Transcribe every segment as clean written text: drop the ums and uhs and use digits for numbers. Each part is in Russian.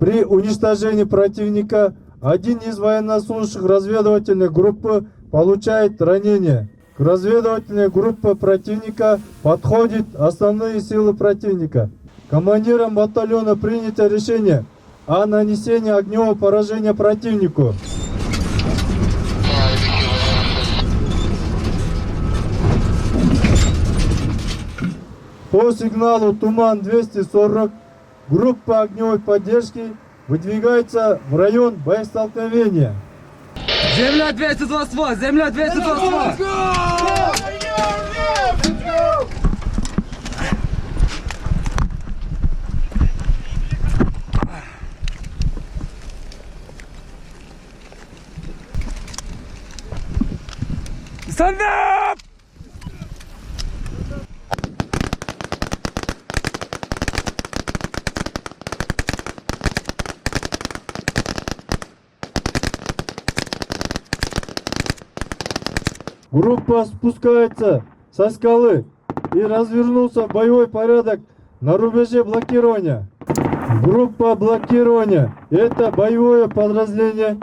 При уничтожении противника один из военнослужащих разведывательной группы получает ранение. К разведывательной группе противника подходят основные силы противника. Командиром батальона принято решение о нанесении огневого поражения противнику. По сигналу «Туман-240» группа огневой поддержки выдвигается в район боестолкновения. Земля 222! Земля 222! Stand up! Группа спускается со скалы и развернулся в боевой порядок на рубеже блокирования. Группа блокирования – это боевое подразделение,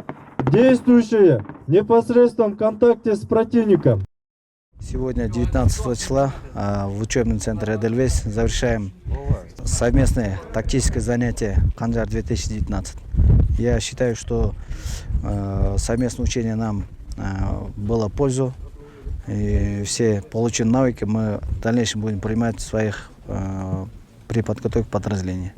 действующее в непосредственном контакте с противником. Сегодня, 19 числа, в учебном центре Эдельвейс завершаем совместное тактическое занятие «Канжар-2019». Я считаю, что совместное учение нам было пользу. И все полученные навыки мы в дальнейшем будем принимать при подготовке подразделения.